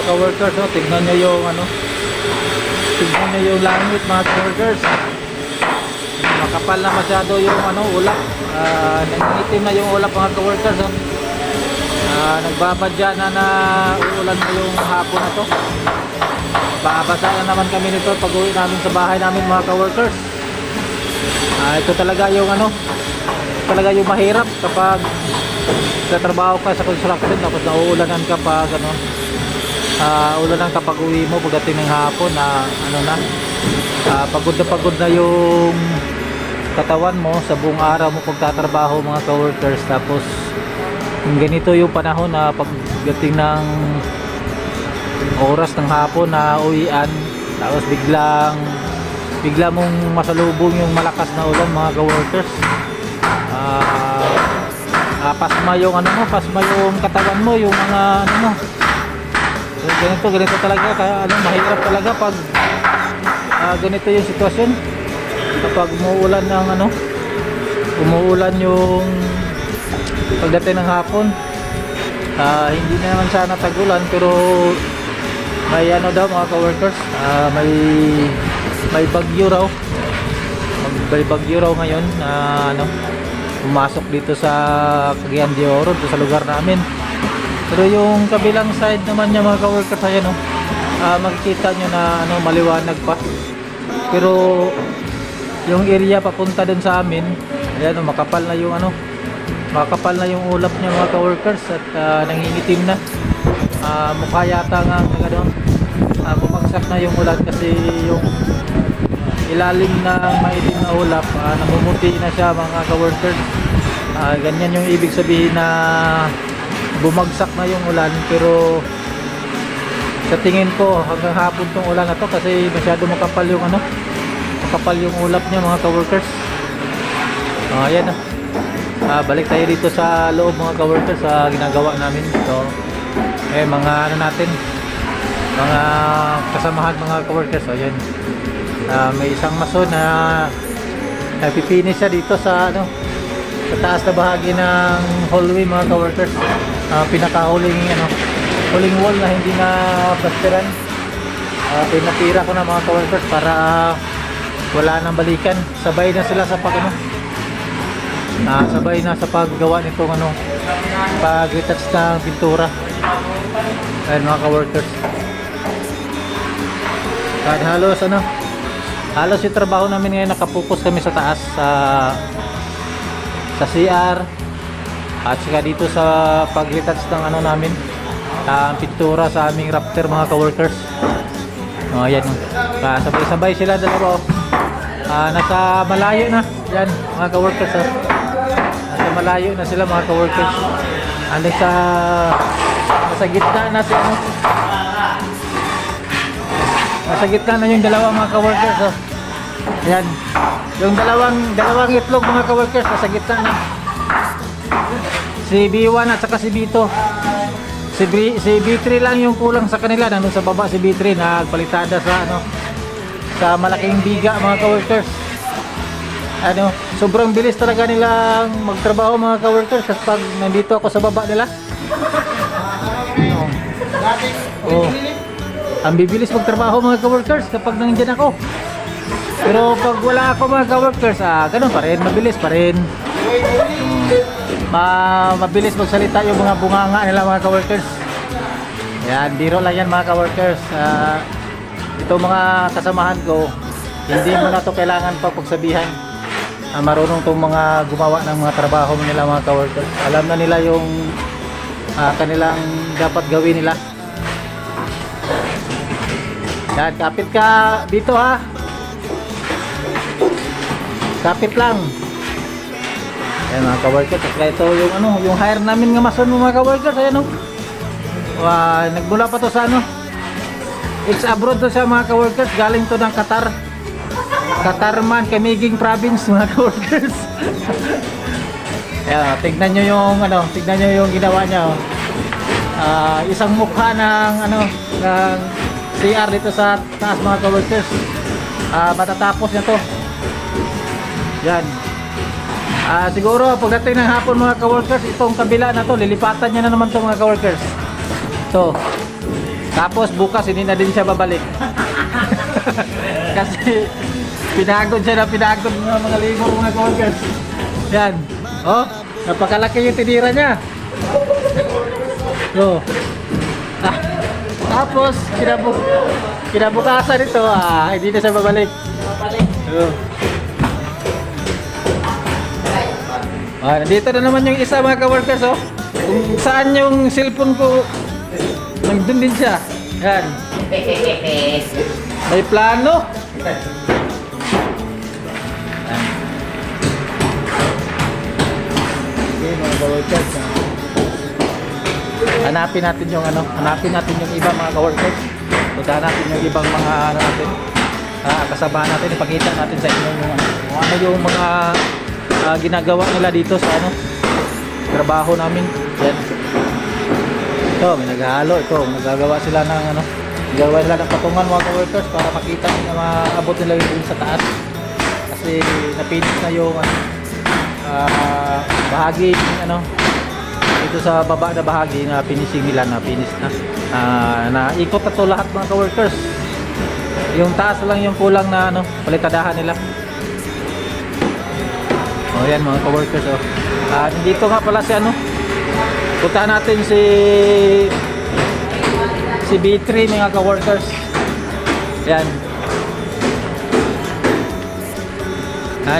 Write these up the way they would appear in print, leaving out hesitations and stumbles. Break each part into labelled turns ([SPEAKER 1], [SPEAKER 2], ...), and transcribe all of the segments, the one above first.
[SPEAKER 1] mga ka-workers, oh, tignan nyo yung ano, tignan nyo yung langit mga ka-workers. Makapal na masyado yung ano, ulap. Nangingitim na yung ulap mga ka-workers, oh. Nagbabadya na uulan na yung hapon na to. Babasa na naman kami nito pag uwi namin sa bahay namin mga ka-workers. Ito talaga yung ano, talaga yung mahirap kapag trabaho ka sa construction tapos nauulanan ka pag ano, ulanan kapag uwi mo pagdating ng hapon na ano na, pagod na yung katawan mo sa buong araw mo pagtatrabaho mga ka-workers. Tapos ganito yung panahon na pagdating ng oras ng hapon na uwian, tapos bigla mong masalubong yung malakas na ulan mga ka-workers. Pasma yung ano mo, pasma yung katawan mo, yung mga ano mo. So, ganito talaga, kaya ano, mahirap talaga pag ganito yung sitwasyon. Kapag umuulan ng ano, umuulan yung pagdating ng hapon. Hindi na naman sana tagulan, pero may ano daw mga ka-workers, may bagyo raw. May bagyo raw ngayon na ano, pumasok dito sa Cagayan de Oro, sa lugar namin. Pero yung kabilang side naman niya mga ka-workers, ayan oh, makikita nyo na ano, maliwanag pa. Pero yung area papunta dun sa amin, ayan oh, makapal na yung ano, makapal na yung ulap niya mga ka-workers at nangingitim na. Mukha yata nga ano, bumagsak na yung ulan kasi yung ilalim ng maitim na ulap, namumuti na siya mga ka-workers. Ganyan yung ibig sabihin na bumagsak na yung ulan. Pero sa tingin ko hanggang hapon tong ulan na to kasi masyado makapal yung ano, makapal yung ulap niya mga ka-workers. Ayan na. Balik tayo dito sa loob mga ka-workers sa ginagawa namin. So mga ano natin, mga kasamahan mga ka-workers. Ayan, may isang mason na nagpipinish siya dito sa ano, sa taas na bahagi ng hallway mga ka-workers. Pinakahuling ano, huling wall na hindi na plasteran. Pinatira ko na mga ka-workers para wala nang balikan. Sabay na sila sa pag ano, sabay na sa paggawa nitong ano, pag-retouch ng pintura. Ayan mga ka-workers, halos ano, halos yung trabaho namin ngayon nakapokus kami sa taas, sa CR at saka dito sa pag-retouch ng ano namin, pintura sa aming rafter mga ka-workers. Ayan, sabay-sabay sila dalawa. Nasa malayo na yan mga ka-workers. Nasa malayo na sila mga ka-workers. Nasa gitna na si ano, nasa gitna na yung dalawa mga ka-workers. Ayan, yung dalawang itlog mga ka-workers nasa gitna na. Si B1 at saka si B2. Si B3 lang yung kulang sa kanila. Nandun sa baba si B3 nagpalitada sa ano, sa malaking biga mga ka-workers. Ano, sobrang bilis talaga nilang magtrabaho mga ka-workers kapag nandito ako sa baba nila. Ang bibilis magtrabaho mga ka-workers kapag nandiyan ako. Pero pag wala ako mga ka-workers, ganun pa rin, mabilis pa rin. Mabilis magsalita yung mga bunganga nila mga ka-workers. Yan, biro lang yan mga ka-workers. Ito mga kasamahan ko, hindi mo na to kailangan pa pagsabihan. Marunong tong mga gumawa ng mga trabaho nila mga ka-workers. Alam na nila yung kanilang dapat gawin nila. Yan, kapit ka dito ha. Kapit lang. Ayan mga ka-workers, kaya ito yung ano, yung hire namin nga mason mga ka-workers. Ayan o, nagmula pa to sa ano, ex-abroad to siya mga ka-workers. Galing to ng Qatar man, Camiguin province mga ka-workers. Ayan, tignan nyo yung ano, tignan nyo yung ginawa niya oh. Isang mukha ng ano, ng CR dito sa taas mga ka-workers. Matatapos niya to. Yan. Siguro pagdating ng hapon mga ka-workers, itong kabila na to lilipatan niya na naman to mga ka-workers. So Tapos bukas hindi na din siya babalik. Kasi pinagod siya na pinagod ng mga libor mga coworkers. Yan. Oh, napakalaki yung tinira niya. So, tapos kinabukasan ito, hindi na siya babalik. Nandito na naman yung isa mga ka-workers, oh. Kung saan yung cellphone ko, nandun din siya. Yan. May plano. Yan. Okay, mga ka-workers. Hanapin natin yung iba mga ka-workers. Puntahan natin yung ibang mga kasama natin, ipakita natin sa inyo yung yung mga ginagawa nila dito sa trabaho namin. Yan. Ito, may naghahalo. Ito, nagagawa sila ng nagagawa nila ng patungan mga ka-workers para makita na maabot nila yung sa taas. Kasi napinis na yung bahagi dito sa baba na bahagi na finishing nila, na finish na. Naikot na to lahat mga ka-workers. Yung taas lang yung kulang na palikadahan nila. Oh, yan mga ka-workers, oh. Dito nga pala si punta natin si B3 mga ka-workers. Yan.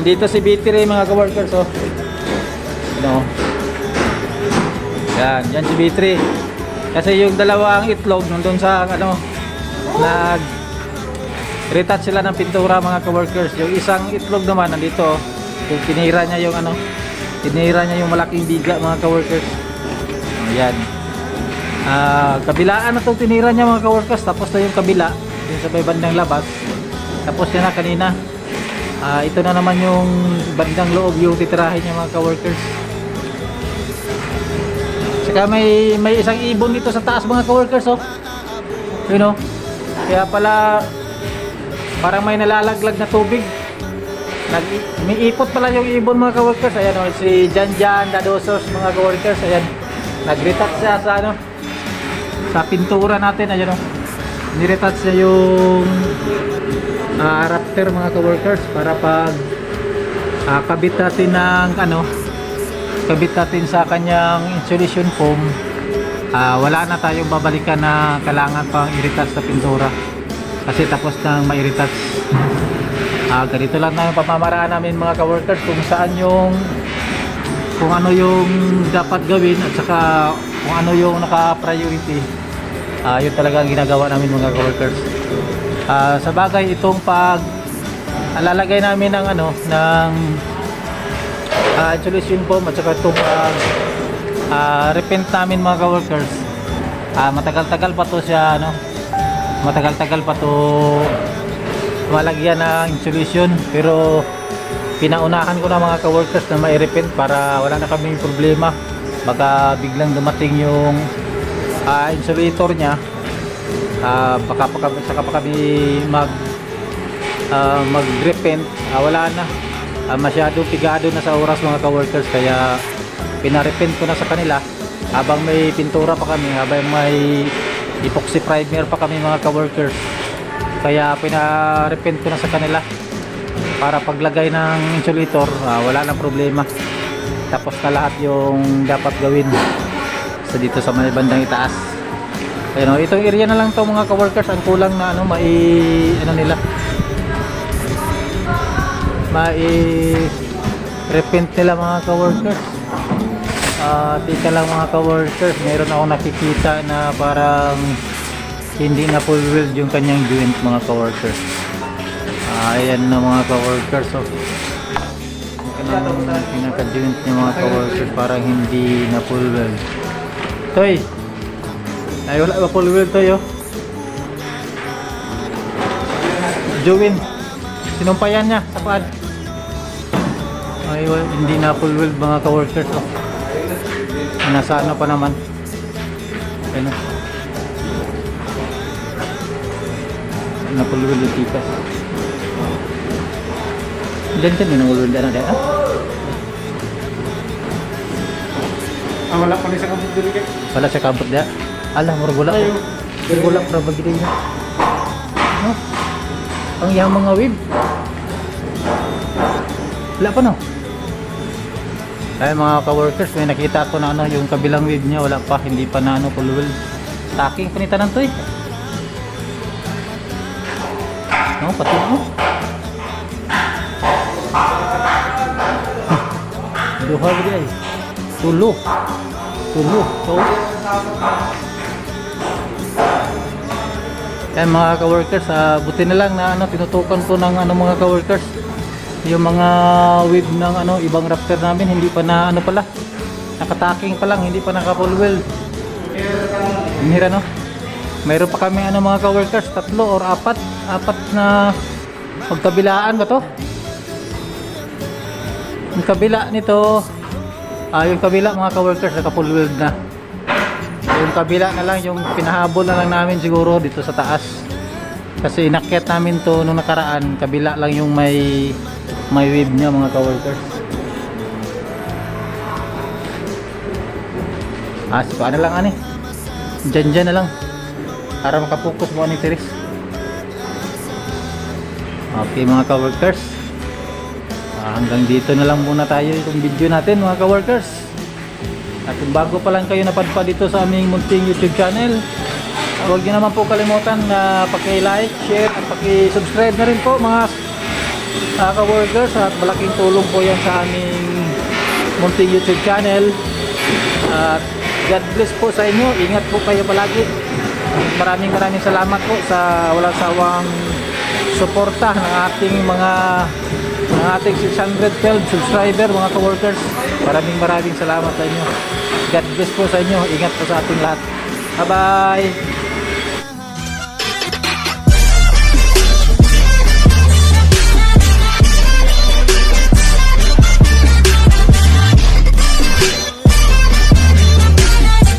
[SPEAKER 1] Dito si B3 mga ka-workers, oh. Yan si B3. Kasi yung dalawang itlog nandun sa retouch sila ng pintura mga ka-workers. Yung isang itlog naman nandito, yung tinira niya yung malaking biga mga ka-workers. Ayan. Kabilaan na itong tinira niya mga ka-workers. Tapos na yung kabila, yung sa may bandang labas. Tapos yan na kanina. Ito na naman yung bandang loob yung titirahin niya mga ka-workers. Saka may isang ibon dito sa taas mga ka-workers, oh. Kaya pala parang may nalalaglag na tubig. May ipot pala yung ibon mga ka-workers. Ayan, oh, si Janjan Dadosos mga ka-workers. Ayan, nag-retouch siya sa pintura natin. Ayan, oh, niretouch niya yung rafter mga ka-workers para pag kabit natin ng kabit natin sa kanyang insulation foam, wala na tayong babalikan na kailangan pang i-retouch sa pintura kasi tapos nang ma-retouch. Ganito lang na yung pamamaraan namin mga ka-workers kung saan kung ano yung dapat gawin at saka kung ano yung naka-priority. Yun talaga ang ginagawa namin mga ka-workers. Sa bagay itong lalagay namin ng insulation foam at saka itong repaint namin mga ka-workers, matagal-tagal pa to siya matagal-tagal pa to malagyan ng insulation, pero pinaunahan ko na mga ka-workers na ma-repaint para wala na kaming problema. Baka biglang dumating yung insulator nya, baka pa kami mag-repaint, wala na. Masyadong pigado na sa oras mga ka-workers, kaya pina-repaint ko na sa kanila habang may pintura pa kami, habang may epoxy primer pa kami mga ka-workers. Kaya pina-repaint ko na sa kanila para paglagay ng insulator, wala nang problema. Tapos na lahat yung dapat gawin dito sa may bandang itaas. Ayun, itong area na lang to mga ka-workers ang kulang na repaint nila mga ka-workers. Tika lang mga ka-workers, meron ako nakikita na parang hindi na full weld yung kanyang joint mga ka-workers. Ayan na mga ka-workers, so pinaka-joint niya mga ka-workers parang hindi na full weld. Toy, ay wala ba full weld toy, oh? Join, sinumpayan niya sa pad. Ay, hindi na full weld mga ka-workers, oh. Nasa pa naman. Ayun, na full weld yung tikas. Diyan din ang weld na dyan,
[SPEAKER 2] wala pa rin sa kabut dito kay.
[SPEAKER 1] Wala sa kabut dyan. Alam, murag wala. Bulak ra bagay na. No? Ang iyang mga web. Wala pa no? Ay mga ka-workers, may nakita ko na ano yung kabilang web niya, wala pa, hindi pa na ano full weld. Taking panitanan to eh. No, pati mo. Duha gid ay. Tulo. So, yan mga ka-workers, buti na lang na ano tinutukan ko ng ano mga ka-workers. Yung mga web ng ano ibang rafter namin hindi pa na ano pala. Nakataking pa lang, hindi pa naka full weld. Hinira no. Mayroon pa kami ano mga ka-workers, 3 or 4 na magkabilaan ba to? Yung kabila nito, yung kabila mga ka-workers naka full weld na. Yung kabila na lang, yung pinahabol na lang namin siguro dito sa taas. Kasi inakyat namin to nung nakaraan, kabila lang yung may web niya mga ka-workers. Sipa na lang ani. Dyan na lang. Para makapokus mo ni Teres. Okay mga ka-workers. Hanggang dito na lang muna tayo itong video natin mga ka-workers. At kung bago pa lang kayo napadpad dito sa aming munting YouTube channel, huwag nyo naman po kalimutan na paki-like, share at paki-subscribe na rin po mga ka-workers. At malaking tulong po yan sa aming munting YouTube channel. At God bless po sa inyo. Ingat po kayo palagi. Maraming salamat po sa walang sawang suporta ng ating 612 subscriber mga ka-workers. Maraming salamat sa inyo. God bless po sa inyo. Ingat po sa ating lahat. Bye bye.